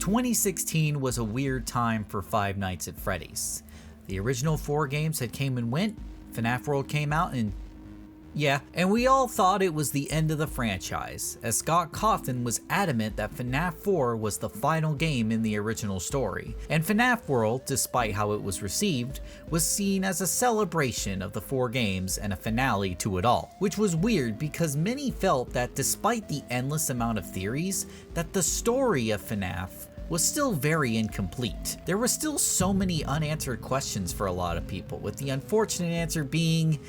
2016 was a weird time for Five Nights at Freddy's. The original 4 games had came and went, FNAF World came out, and we all thought it was the end of the franchise, as Scott Cawthon was adamant that FNAF 4 was the final game in the original story. And FNAF World, despite how it was received, was seen as a celebration of the 4 games and a finale to it all. Which was weird because many felt that despite the endless amount of theories, that the story of FNAF was still very incomplete. There were still so many unanswered questions for a lot of people, with the unfortunate answer being,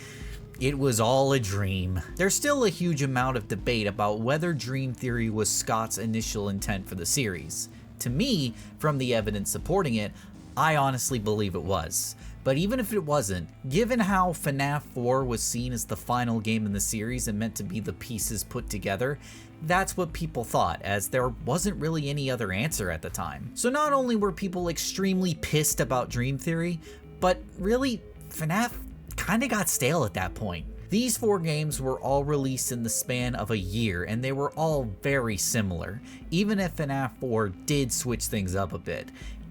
it was all a dream. There's still a huge amount of debate about whether Dream Theory was Scott's initial intent for the series. To me, from the evidence supporting it, I honestly believe it was. But even if it wasn't, given how FNAF 4 was seen as the final game in the series and meant to be the pieces put together, that's what people thought, as there wasn't really any other answer at the time. So not only were people extremely pissed about Dream Theory, but really, FNAF kinda got stale at that point. These 4 games were all released in the span of a year, and they were all very similar. Even if FNAF 4 did switch things up a bit,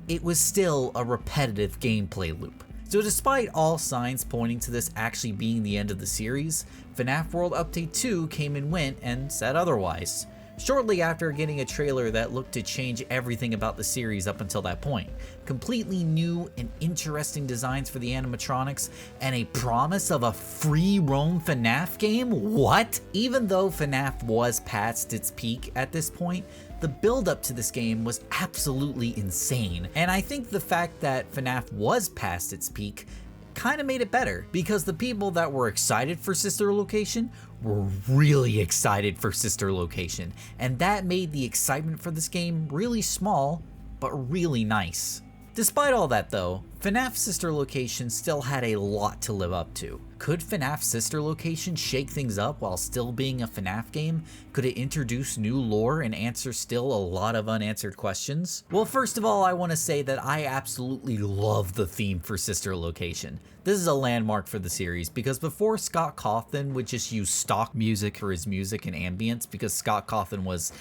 it was still a repetitive gameplay loop. So despite all signs pointing to this actually being the end of the series, FNAF World Update 2 came and went and said otherwise. Shortly after getting a trailer that looked to change everything about the series up until that point. Completely new and interesting designs for the animatronics, and a promise of a free roam FNAF game? What? Even though FNAF was past its peak at this point, the build up to this game was absolutely insane. And I think the fact that FNAF was past its peak kind of made it better, because the people that were excited for Sister Location were really excited for Sister Location, and that made the excitement for this game really small, but really nice. Despite all that though, FNAF Sister Location still had a lot to live up to. Could FNAF Sister Location shake things up while still being a FNAF game? Could it introduce new lore and answer still a lot of unanswered questions? Well, first of all, I want to say that I absolutely love the theme for Sister Location. This is a landmark for the series, because before Scott Cawthon would just use stock music for his music and ambience, because Scott Cawthon was,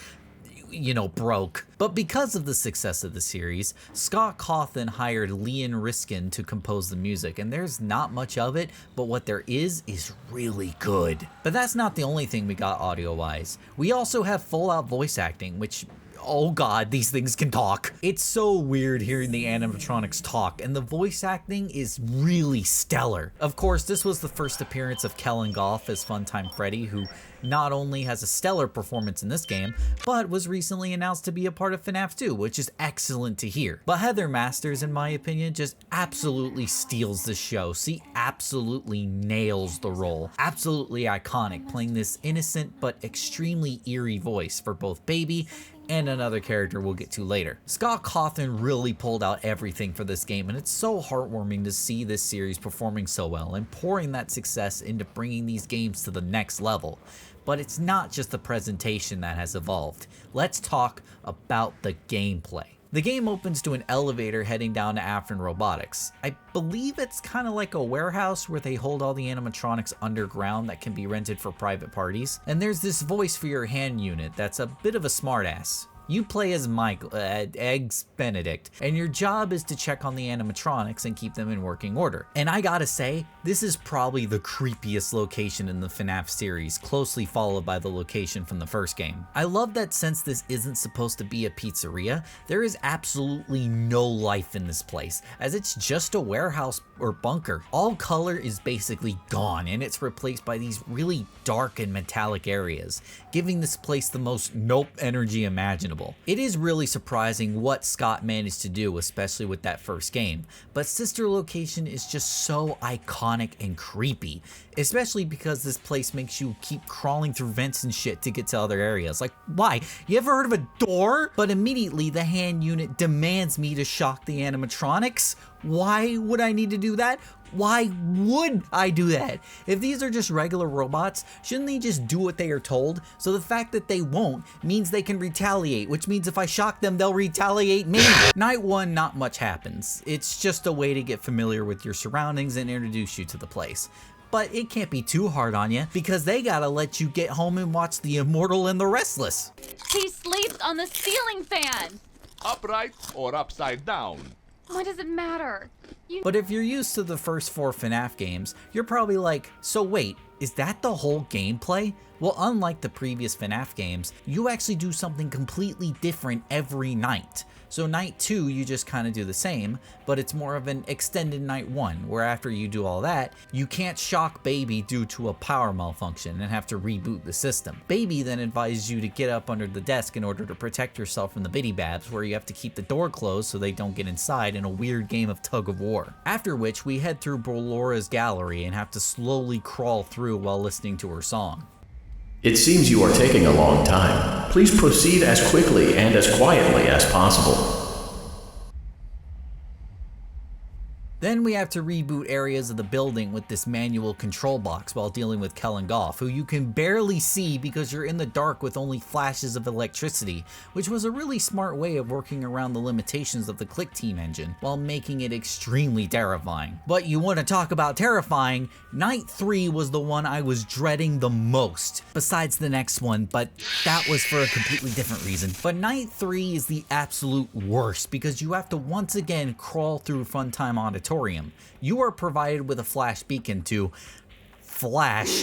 broke. But because of the success of the series, Scott Cawthon hired Leon Riskin to compose the music, and there's not much of it, but what there is really good. But that's not the only thing we got audio-wise. We also have full-out voice acting, which, oh god, these things can talk. It's so weird hearing the animatronics talk, and the voice acting is really stellar. Of course, this was the first appearance of Kellen Goff as Funtime Freddy, who not only has a stellar performance in this game, but was recently announced to be a part of FNAF 2, which is excellent to hear. But Heather Masters, in my opinion, just absolutely steals the show. She absolutely nails the role. Absolutely iconic, playing this innocent but extremely eerie voice for both Baby and another character we'll get to later. Scott Cawthon really pulled out everything for this game, and it's so heartwarming to see this series performing so well and pouring that success into bringing these games to the next level. But it's not just the presentation that has evolved. Let's talk about the gameplay. The game opens to an elevator heading down to Afrin Robotics. I believe it's kind of like a warehouse where they hold all the animatronics underground that can be rented for private parties. And there's this voice for your hand unit that's a bit of a smartass. You play as Michael, Eggs Benedict, and your job is to check on the animatronics and keep them in working order. And I gotta say, this is probably the creepiest location in the FNAF series, closely followed by the location from the first game. I love that since this isn't supposed to be a pizzeria, there is absolutely no life in this place, as it's just a warehouse or bunker. All color is basically gone, and it's replaced by these really dark and metallic areas, giving this place the most nope energy imaginable. It is really surprising what Scott managed to do, especially with that first game, but Sister Location is just so iconic and creepy, especially because this place makes you keep crawling through vents and shit to get to other areas. Like, why? You ever heard of a door? But immediately the hand unit demands me to shock the animatronics. Why would I need to do that? Why would I do that? If these are just regular robots, shouldn't they just do what they are told? So the fact that they won't means they can retaliate, which means if I shock them, they'll retaliate me. Night 1, not much happens. It's just a way to get familiar with your surroundings and introduce you to the place. But it can't be too hard on you, because they gotta let you get home and watch The Immortal and the Restless. He sleeps on the ceiling fan. upright or upside down. What does it matter? But if you're used to the first 4 FNAF games, you're probably like, so wait, is that the whole gameplay? Well, unlike the previous FNAF games, you actually do something completely different every night. So night 2, you just kind of do the same, but it's more of an extended night 1, where after you do all that, you can't shock Baby due to a power malfunction and have to reboot the system. Baby then advises you to get up under the desk in order to protect yourself from the Biddy Babs, where you have to keep the door closed so they don't get inside in a weird game of tug of war. After which, we head through Bolora's gallery and have to slowly crawl through while listening to her song. It seems you are taking a long time. Please proceed as quickly and as quietly as possible. Then we have to reboot areas of the building with this manual control box while dealing with Kel and Goff, who you can barely see because you're in the dark with only flashes of electricity, which was a really smart way of working around the limitations of the Click Team engine while making it extremely terrifying. But you want to talk about terrifying, Night 3 was the one I was dreading the most, besides the next one, but that was for a completely different reason. But Night 3 is the absolute worst because you have to once again crawl through Funtime Auditorium. You are provided with a flash beacon to flash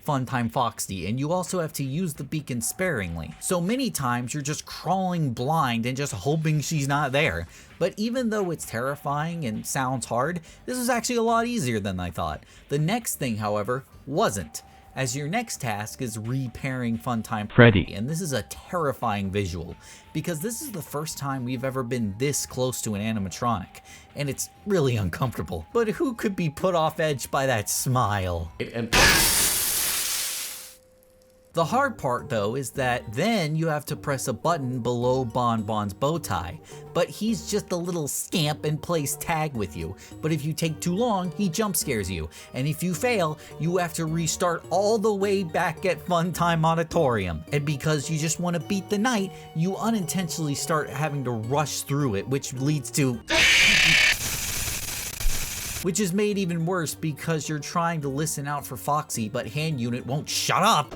Funtime Foxy, and you also have to use the beacon sparingly. So many times you're just crawling blind and just hoping she's not there. But even though it's terrifying and sounds hard, this is actually a lot easier than I thought. The next thing, however, wasn't, as your next task is repairing Funtime Freddy, and this is a terrifying visual because this is the first time we've ever been this close to an animatronic, and it's really uncomfortable. But who could be put off edge by that smile? The hard part though is that then you have to press a button below Bon Bon's bow tie, but he's just a little scamp and plays tag with you. But if you take too long, he jump scares you, and if you fail, you have to restart all the way back at Funtime Auditorium. And because you just want to beat the night, you unintentionally start having to rush through it, which leads to which is made even worse because you're trying to listen out for Foxy, but hand unit won't shut up.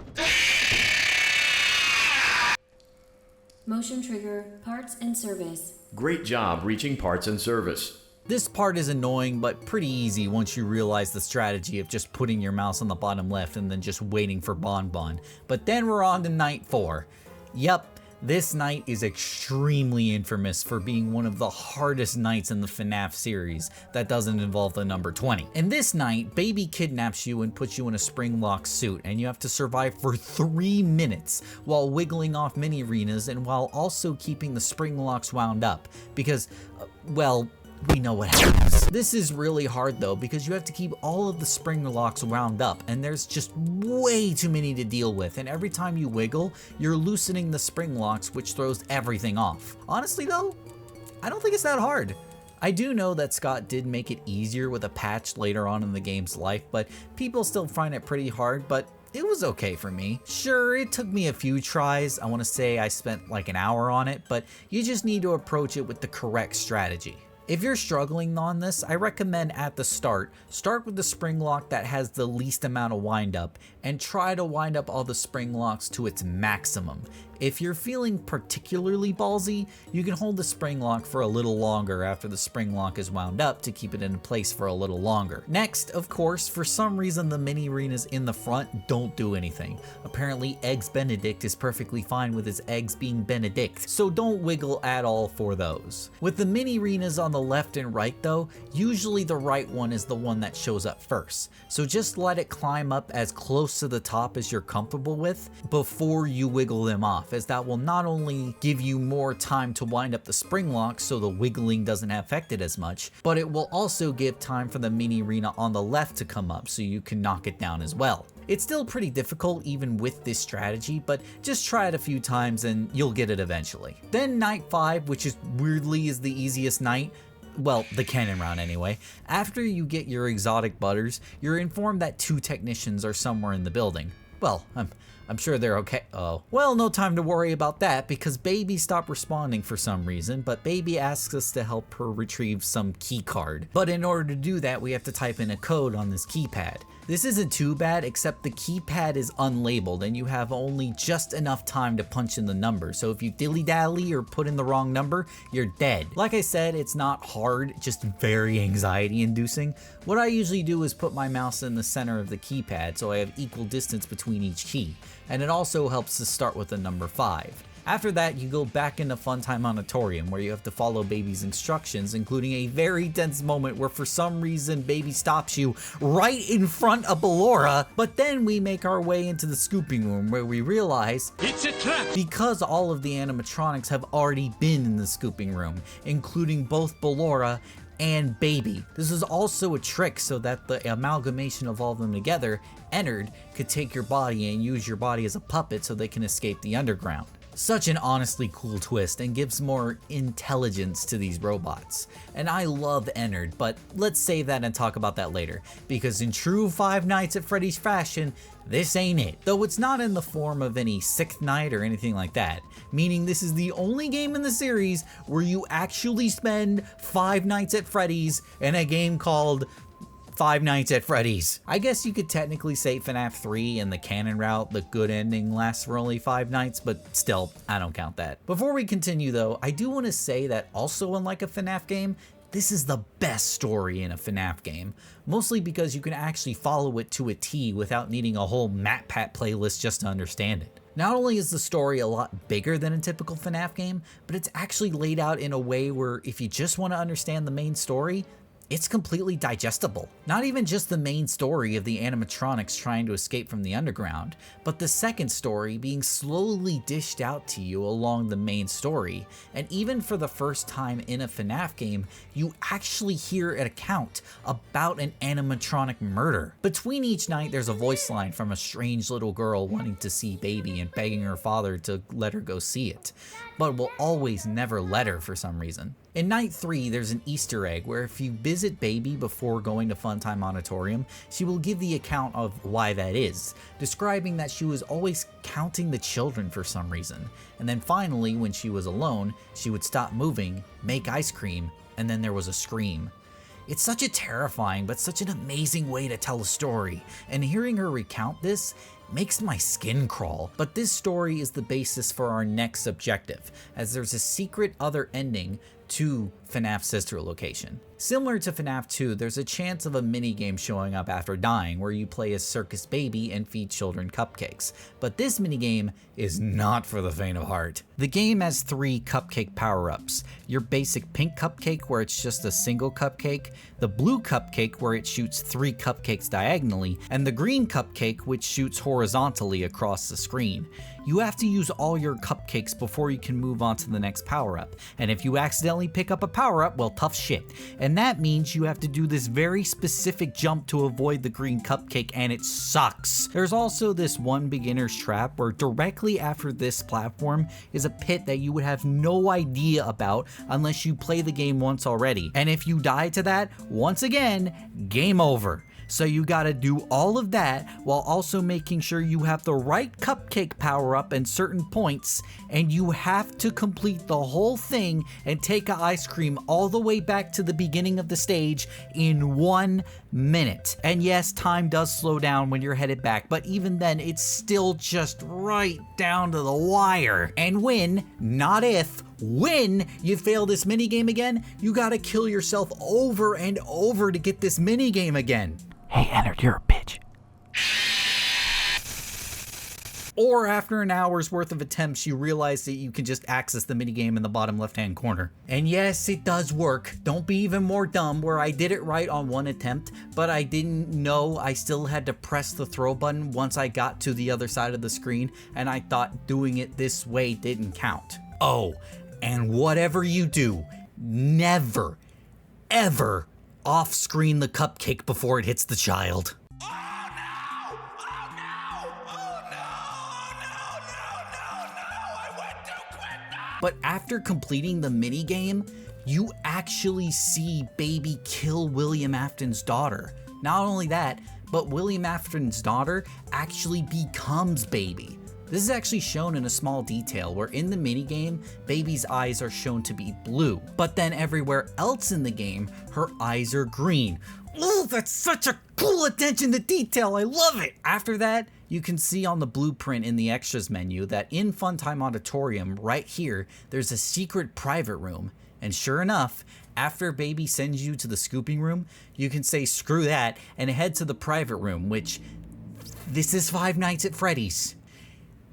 Motion trigger, parts and service. Great job reaching parts and service. This part is annoying, but pretty easy once you realize the strategy of just putting your mouse on the bottom left and then just waiting for Bon Bon. But then we're on to night 4. Yep. This night is extremely infamous for being one of the hardest nights in the FNAF series that doesn't involve the number 20. In this night, Baby kidnaps you and puts you in a springlock suit, and you have to survive for 3 minutes while wiggling off mini arenas and while also keeping the springlocks wound up because, well, we know what happens. This is really hard though because you have to keep all of the spring locks wound up, and there's just way too many to deal with, and every time you wiggle, you're loosening the spring locks, which throws everything off. Honestly though, I don't think it's that hard. I do know that Scott did make it easier with a patch later on in the game's life, but people still find it pretty hard, but it was okay for me. Sure, it took me a few tries. I want to say I spent like an hour on it, but you just need to approach it with the correct strategy. If you're struggling on this, I recommend at the start with the spring lock that has the least amount of wind up and try to wind up all the spring locks to its maximum. If you're feeling particularly ballsy, you can hold the spring lock for a little longer after the spring lock is wound up to keep it in place for a little longer. Next, of course, for some reason the mini arenas in the front don't do anything. Apparently Eggs Benedict is perfectly fine with his eggs being Benedict, so don't wiggle at all for those. With the mini arenas on the left and right though, usually the right one is the one that shows up first. So just let it climb up as close to the top as you're comfortable with before you wiggle them off, as that will not only give you more time to wind up the spring lock so the wiggling doesn't affect it as much, but it will also give time for the mini arena on the left to come up so you can knock it down as well. It's still pretty difficult even with this strategy, but just try it a few times and you'll get it eventually. Then night 5, which is weirdly is the easiest night. Well, the cannon round anyway. After you get your exotic butters, you're informed that 2 technicians are somewhere in the building. Well, I'm sure they're okay. Oh, well, no time to worry about that because Baby stopped responding for some reason, but Baby asks us to help her retrieve some key card. But in order to do that, we have to type in a code on this keypad. This isn't too bad, except the keypad is unlabeled and you have only just enough time to punch in the number. So if you dilly-dally or put in the wrong number, you're dead. Like I said, it's not hard, just very anxiety-inducing. What I usually do is put my mouse in the center of the keypad so I have equal distance between each key. And it also helps to start with the number 5. After that, you go back into Funtime Auditorium where you have to follow Baby's instructions, including a very tense moment where for some reason Baby stops you right in front of Ballora. But then we make our way into the scooping room where we realize it's a trap because all of the animatronics have already been in the scooping room, including both Ballora and Baby. This is also a trick so that the amalgamation of all of them together, Ennard, could take your body and use your body as a puppet so they can escape the underground. Such an honestly cool twist and gives more intelligence to these robots. And I love Ennard, but let's save that and talk about that later, because in true Five Nights at Freddy's fashion, this ain't it. Though it's not in the form of any sixth night or anything like that, meaning this is the only game in the series where you actually spend 5 nights at Freddy's in a game called Five Nights at Freddy's. I guess you could technically say FNAF 3 and the canon route, the good ending lasts for only 5 nights, but still, I don't count that. Before we continue though, I do want to say that also unlike a FNAF game, this is the best story in a FNAF game, mostly because you can actually follow it to a T without needing a whole MatPat playlist just to understand it. Not only is the story a lot bigger than a typical FNAF game, but it's actually laid out in a way where if you just want to understand the main story, it's completely digestible. Not even just the main story of the animatronics trying to escape from the underground, but the second story being slowly dished out to you along the main story. And even for the first time in a FNAF game, you actually hear an account about an animatronic murder. Between each night, there's a voice line from a strange little girl wanting to see Baby and begging her father to let her go see it, but will always never let her for some reason. In night 3, there's an Easter egg where if you visit Baby before going to Funtime Auditorium, she will give the account of why that is, describing that she was always counting the children for some reason. And then finally, when she was alone, she would stop moving, make ice cream, and then there was a scream. It's such a terrifying but such an amazing way to tell a story, and hearing her recount this makes my skin crawl. But this story is the basis for our next objective, as there's a secret other ending to FNAF sister location. Similar to FNAF 2, there's a chance of a minigame showing up after dying where you play as Circus Baby and feed children cupcakes, but this minigame is not for the faint of heart. The game has 3 cupcake power-ups. Your basic pink cupcake where it's just a single cupcake, the blue cupcake where it shoots 3 cupcakes diagonally, and the green cupcake which shoots horizontally across the screen. You have to use all your cupcakes before you can move on to the next power-up, and if you accidentally pick up a power-up, well, tough shit. And that means you have to do this very specific jump to avoid the green cupcake, and it sucks. There's also this one beginner's trap where directly after this platform is a pit that you would have no idea about unless you play the game once already. And if you die to that, once again, game over. So you gotta do all of that while also making sure you have the right cupcake power up and certain points, and you have to complete the whole thing and take an ice cream all the way back to the beginning of the stage in 1 minute. And yes, time does slow down when you're headed back, but even then it's still just right down to the wire. And when, not if, when you fail this minigame again, you gotta kill yourself over and over to get this minigame again. Hey, Ennard, you're a bitch. Or after an hour's worth of attempts, you realize that you can just access the minigame in the bottom left-hand corner. And yes, it does work. Don't be even more dumb where I did it right on 1 attempt, but I didn't know I still had to press the throw button once I got to the other side of the screen, and I thought doing it this way didn't count. Oh, and whatever you do, never, ever off-screen the cupcake before it hits the child. But after completing the minigame, you actually see Baby kill William Afton's daughter. Not only that, but William Afton's daughter actually becomes Baby. This is actually shown in a small detail where in the minigame, Baby's eyes are shown to be blue, but then everywhere else in the game, her eyes are green. Ooh, that's such a cool attention to detail, I love it! After that, you can see on the blueprint in the extras menu that in Funtime Auditorium, right here, there's a secret private room. And sure enough, after Baby sends you to the scooping room, you can say screw that and head to the private room, which, this is Five Nights at Freddy's.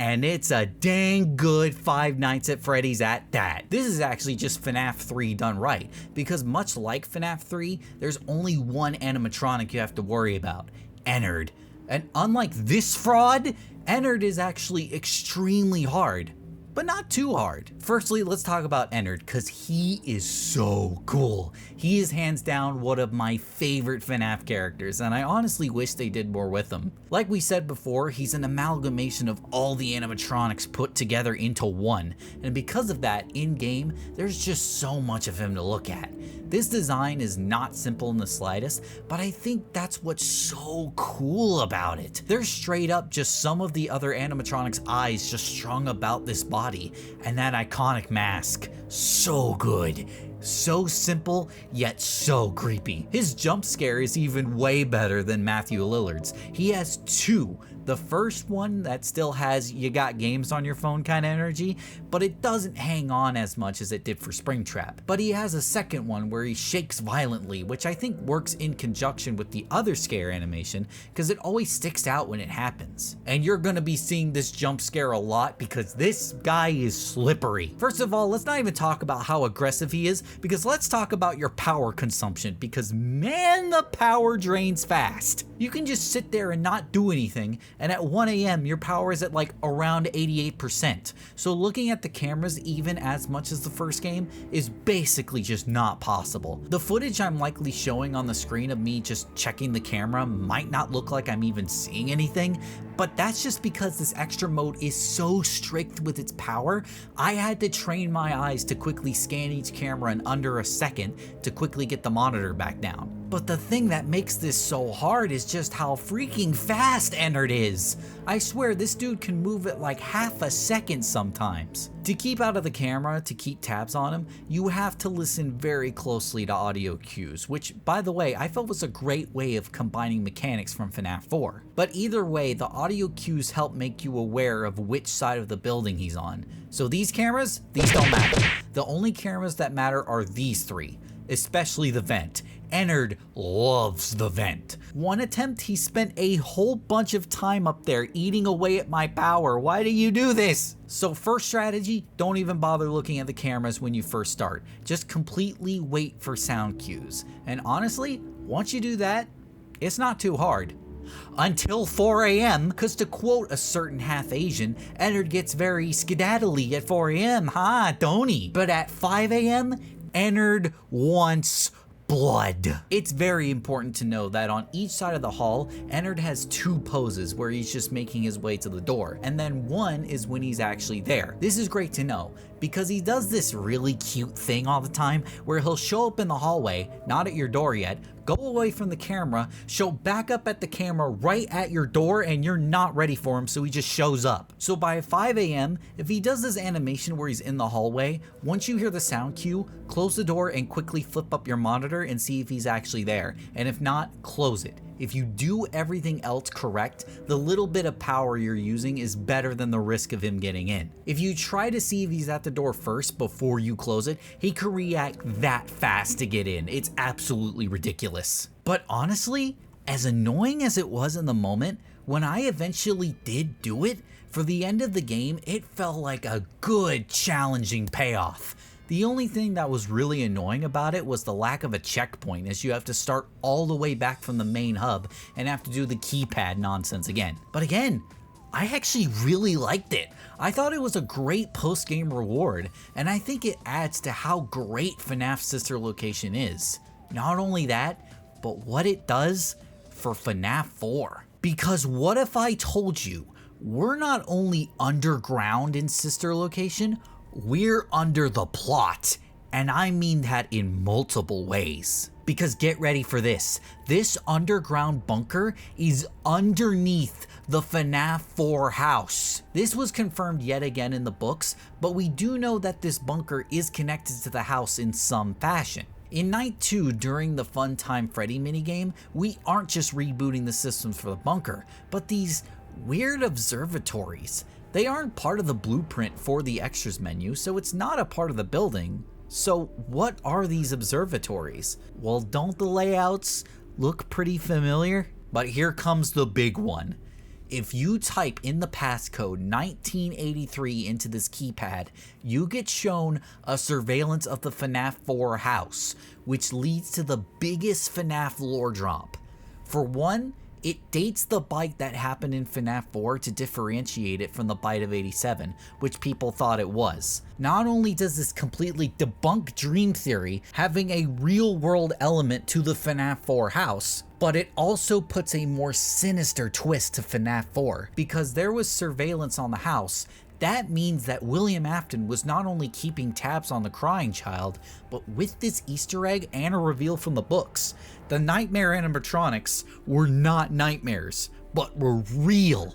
And it's a dang good Five Nights at Freddy's at that. This is actually just FNAF 3 done right, because much like FNAF 3, there's only one animatronic you have to worry about, Ennard. And unlike this fraud, Ennard is actually extremely hard, but not too hard. Firstly, let's talk about Ennard, because he is so cool. He is hands down one of my favorite FNAF characters, and I honestly wish they did more with him. Like we said before, he's an amalgamation of all the animatronics put together into one, and because of that, in-game, there's just so much of him to look at. This design is not simple in the slightest, but I think that's what's so cool about it. There's straight up just some of the other animatronics' eyes just strung about this body, and that iconic mask. So good. So simple, yet so creepy. His jump scare is even way better than Matthew Lillard's. He has two. The first one that still has you got games on your phone kind of energy, but it doesn't hang on as much as it did for Springtrap. But he has a second one where he shakes violently, which I think works in conjunction with the other scare animation because it always sticks out when it happens. And you're gonna be seeing this jump scare a lot because this guy is slippery. First of all, let's not even talk about how aggressive he is, because let's talk about your power consumption, because man, the power drains fast. You can just sit there and not do anything, and at 1 AM your power is at like around 88%. So looking at the cameras even as much as the first game is basically just not possible. The footage I'm likely showing on the screen of me just checking the camera might not look like I'm even seeing anything, but that's just because this extra mode is so strict with its power, I had to train my eyes to quickly scan each camera in under a second to quickly get the monitor back down. But the thing that makes this so hard is just how freaking fast Ennard is. I swear this dude can move at like half a second sometimes. To keep out of the camera, to keep tabs on him, you have to listen very closely to audio cues, which by the way, I felt was a great way of combining mechanics from FNAF 4. But either way, the audio cues help make you aware of which side of the building he's on. So these cameras, these don't matter. The only cameras that matter are these three, especially the vent. Ennard loves the vent. One attempt, he spent a whole bunch of time up there eating away at my power. Why do you do this? So first strategy, don't even bother looking at the cameras when you first start. Just completely wait for sound cues. And honestly, once you do that, it's not too hard. Until 4 AM, cause to quote a certain half Asian, Ennard gets very skedaddly at 4 AM, huh, don't he? But at 5 AM, Ennard wants blood. It's very important to know that on each side of the hall, Ennard has two poses where he's just making his way to the door, and then one is when he's actually there. This is great to know because he does this really cute thing all the time where he'll show up in the hallway, not at your door yet, go away from the camera, show back up at the camera right at your door, and you're not ready for him, so he just shows up. So by 5 AM, if he does this animation where he's in the hallway, once you hear the sound cue, close the door and quickly flip up your monitor and see if he's actually there. And if not, close it. If you do everything else correct, the little bit of power you're using is better than the risk of him getting in. If you try to see if he's at the door first before you close it, he can react that fast to get in. It's absolutely ridiculous. But honestly, as annoying as it was in the moment, when I eventually did do it, for the end of the game, it felt like a good, challenging payoff. The only thing that was really annoying about it was the lack of a checkpoint, as you have to start all the way back from the main hub and have to do the keypad nonsense again. But again, I actually really liked it. I thought it was a great post-game reward, and I think it adds to how great FNAF Sister Location is. Not only that, but what it does for FNAF 4. Because what if I told you, we're not only underground in Sister Location, we're under the plot And I mean that in multiple ways. Because get ready for this. This underground bunker is underneath the FNAF 4 house. This was confirmed yet again in the books, but we do know that this bunker is connected to the house in some fashion. In Night 2, during the Funtime Freddy minigame, we aren't just rebooting the systems for the bunker, but these weird observatories. They aren't part of the blueprint for the extras menu, so it's not a part of the building. So what are these observatories? Well, don't the layouts look pretty familiar? But here comes the big one. If you type in the passcode 1983 into this keypad, you get shown a surveillance of the FNAF 4 house, which leads to the biggest FNAF lore drop. For one, it dates the bite that happened in FNAF 4 to differentiate it from the bite of 87, which people thought it was. Not only does this completely debunk Dream Theory, having a real-world element to the FNAF 4 house, but it also puts a more sinister twist to FNAF 4. Because there was surveillance on the house, that means that William Afton was not only keeping tabs on the crying child, but with this Easter egg and a reveal from the books, the nightmare animatronics were not nightmares, but were real.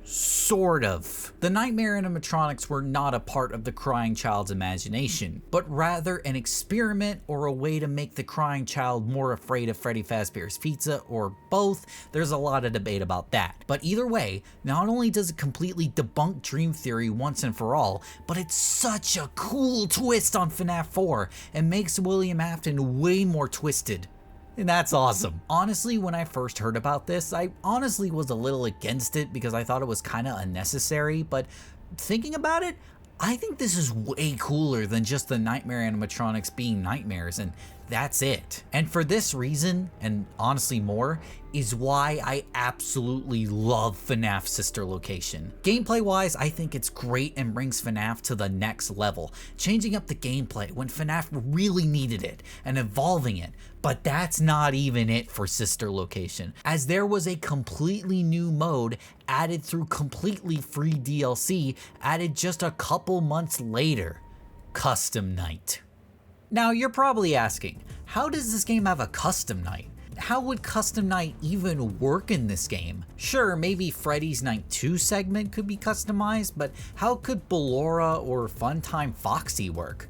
Sort of. The nightmare animatronics were not a part of the crying child's imagination, but rather an experiment or a way to make the crying child more afraid of Freddy Fazbear's Pizza, or both. There's a lot of debate about that. But either way, not only does it completely debunk Dream Theory once and for all, but it's such a cool twist on FNAF 4 and makes William Afton way more twisted. And that's awesome. Honestly, when I first heard about this, I honestly was a little against it because I thought it was kind of unnecessary, but thinking about it, I think this is way cooler than just the nightmare animatronics being nightmares, and that's it. And for this reason, and honestly more, is why I absolutely love FNAF Sister Location. Gameplay wise, I think it's great and brings FNAF to the next level, changing up the gameplay when FNAF really needed it and evolving it. But that's not even it for Sister Location, as there was a completely new mode added through completely free DLC added just a couple months later, Custom Night. Now you're probably asking, how does this game have a custom night? How would Custom Night even work in this game? Sure, maybe Freddy's Night 2 segment could be customized, but how could Ballora or Funtime Foxy work?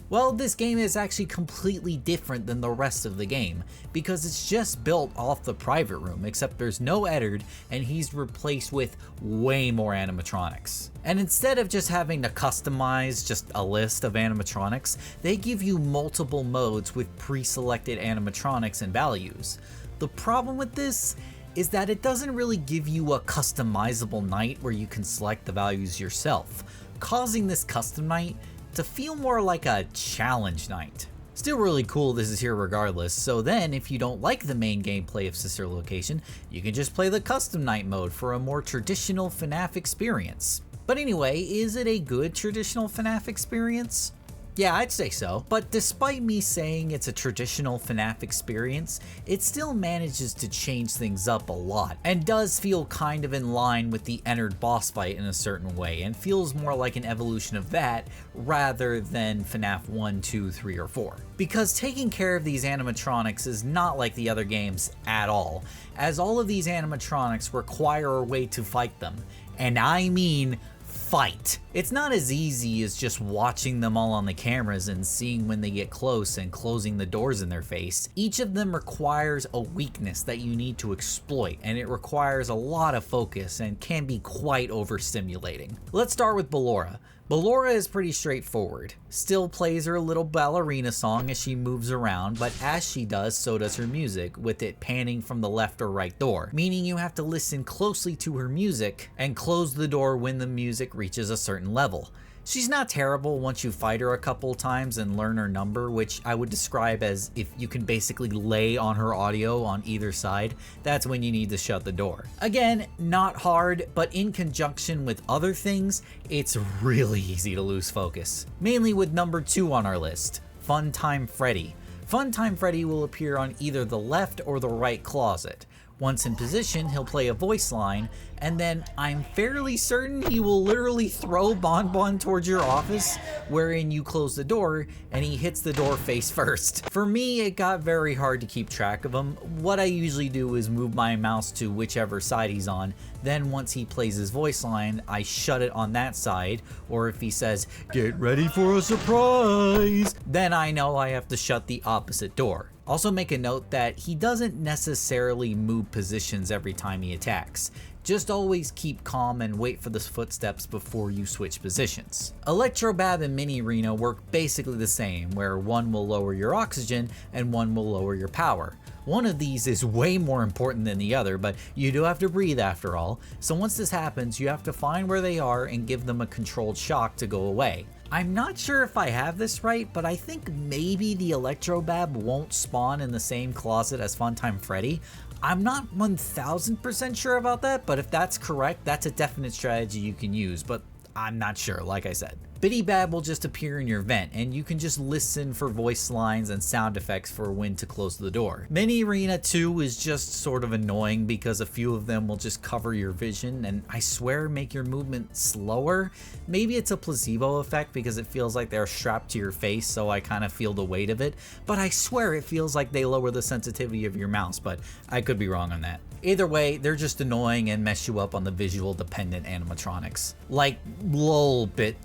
Well, this game is actually completely different than the rest of the game, because it's just built off the private room, except there's no Ennard, and he's replaced with way more animatronics. And instead of just having to customize just a list of animatronics, they give you multiple modes with pre-selected animatronics and values. The problem with this is that it doesn't really give you a customizable night where you can select the values yourself, causing this custom night to feel more like a challenge night. Still really cool this is here regardless, so then if you don't like the main gameplay of Sister Location, you can just play the custom night mode for a more traditional FNAF experience. But anyway, is it a good traditional FNAF experience? Yeah, I'd say so, but despite me saying it's a traditional FNAF experience, it still manages to change things up a lot, and does feel kind of in line with the Ennard boss fight in a certain way, and feels more like an evolution of that rather than FNAF 1, 2, 3, or 4. Because taking care of these animatronics is not like the other games at all, as all of these animatronics require a way to fight them, and I mean fight. It's not as easy as just watching them all on the cameras and seeing when they get close and closing the doors in their face. Each of them requires a weakness that you need to exploit, and it requires a lot of focus and can be quite overstimulating. Let's start with Ballora. Ballora is pretty straightforward. Still plays her little ballerina song as she moves around, but as she does, so does her music, with it panning from the left or right door, meaning you have to listen closely to her music and close the door when the music reaches a certain level. She's not terrible once you fight her a couple times and learn her number, which I would describe as if you can basically lay on her audio on either side, that's when you need to shut the door. Again, not hard, but in conjunction with other things, it's really easy to lose focus. Mainly with number 2 on our list, Funtime Freddy. Funtime Freddy will appear on either the left or the right closet. Once in position, he'll play a voice line, and then I'm fairly certain he will literally throw Bonbon towards your office, wherein you close the door, and he hits the door face first. For me, it got very hard to keep track of him. What I usually do is move my mouse to whichever side he's on, then once he plays his voice line, I shut it on that side, or if he says, "Get ready for a surprise," then I know I have to shut the opposite door. Also make a note that he doesn't necessarily move positions every time he attacks. Just always keep calm and wait for the footsteps before you switch positions. Electrobab and Mini Rena work basically the same, where one will lower your oxygen and one will lower your power. One of these is way more important than the other, but you do have to breathe after all, so once this happens, you have to find where they are and give them a controlled shock to go away. I'm not sure if I have this right, but I think maybe the Electrobab won't spawn in the same closet as Funtime Freddy. I'm not 1000% sure about that, but if that's correct, that's a definite strategy you can use, but I'm not sure, like I said. Bidybab will just appear in your vent, and you can just listen for voice lines and sound effects for when to close the door. Mini Arena 2 is just sort of annoying because a few of them will just cover your vision and I swear make your movement slower. Maybe it's a placebo effect because it feels like they're strapped to your face, so I kind of feel the weight of it, but I swear it feels like they lower the sensitivity of your mouse, but I could be wrong on that. Either way, they're just annoying and mess you up on the visual dependent animatronics. Like, lol bit.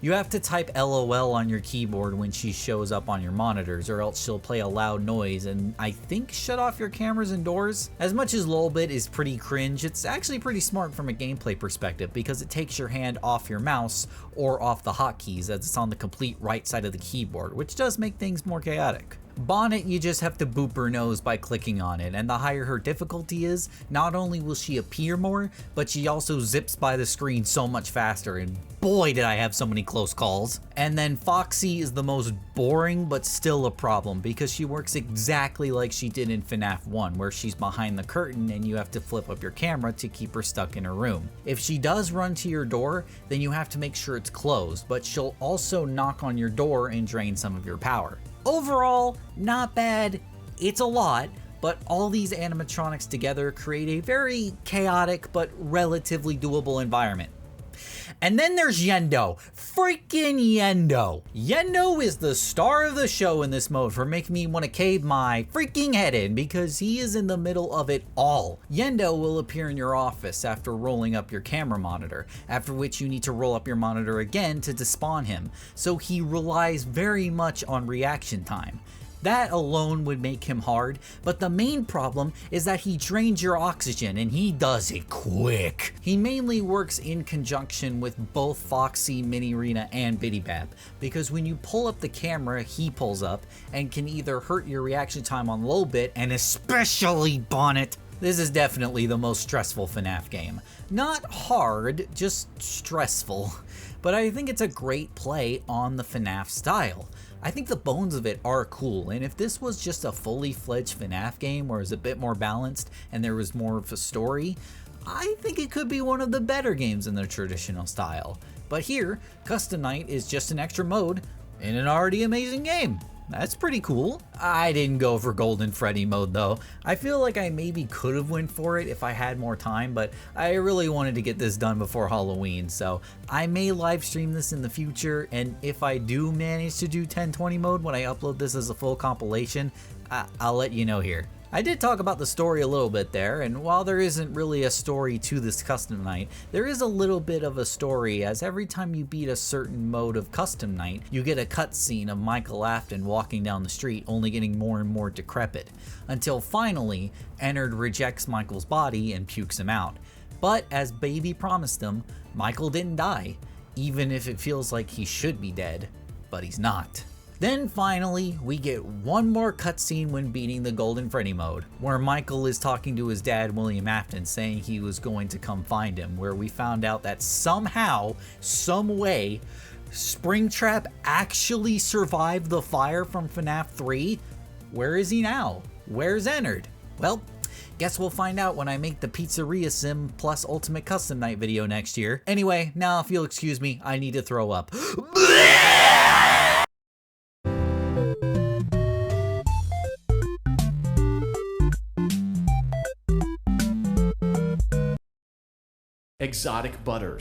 You have to type LOL on your keyboard when she shows up on your monitors, or else she'll play a loud noise and I think shut off your cameras and doors. As much as Lolbit is pretty cringe, it's actually pretty smart from a gameplay perspective because it takes your hand off your mouse or off the hotkeys as it's on the complete right side of the keyboard, which does make things more chaotic. Bonnet, you just have to boop her nose by clicking on it, and the higher her difficulty is, not only will she appear more, but she also zips by the screen so much faster, and boy did I have so many close calls. And then Foxy is the most boring but still a problem because she works exactly like she did in FNAF 1, where she's behind the curtain and you have to flip up your camera to keep her stuck in her room. If she does run to your door, then you have to make sure it's closed, but she'll also knock on your door and drain some of your power. Overall, not bad. It's a lot, but all these animatronics together create a very chaotic but relatively doable environment. And then there's Yendo. Freaking Yendo. Yendo is the star of the show in this mode for making me want to cave my freaking head in because he is in the middle of it all. Yendo will appear in your office after rolling up your camera monitor, after which you need to roll up your monitor again to despawn him, so he relies very much on reaction time. That alone would make him hard, but the main problem is that he drains your oxygen and he does it quick. He mainly works in conjunction with both Foxy, Mini Rena, and Bidybab, because when you pull up the camera, he pulls up and can either hurt your reaction time on low bit and especially Bonnet. This is definitely the most stressful FNAF game. Not hard, just stressful, but I think it's a great play on the FNAF style. I think the bones of it are cool, and if this was just a fully fledged FNAF game where it was a bit more balanced and there was more of a story, I think it could be one of the better games in the traditional style. But here, Custom Night is just an extra mode in an already amazing game. That's pretty cool. I didn't go for Golden Freddy mode though. I feel like I maybe could have went for it if I had more time, but I really wanted to get this done before Halloween, so I may live stream this in the future, and if I do manage to do 1020 mode when I upload this as a full compilation, I'll let you know here. I did talk about the story a little bit there, and while there isn't really a story to this Custom Night, there is a little bit of a story, as every time you beat a certain mode of Custom Night, you get a cutscene of Michael Afton walking down the street, only getting more and more decrepit, until finally, Ennard rejects Michael's body and pukes him out. But as Baby promised him, Michael didn't die, even if it feels like he should be dead, but he's not. Then finally, we get one more cutscene when beating the Golden Freddy mode, where Michael is talking to his dad, William Afton, saying he was going to come find him, where we found out that somehow, some way, Springtrap actually survived the fire from FNAF 3. Where is he now? Where's Ennard? Well, guess we'll find out when I make the Pizzeria Sim plus Ultimate Custom Night video next year. Anyway, now if you'll excuse me, I need to throw up. exotic butters.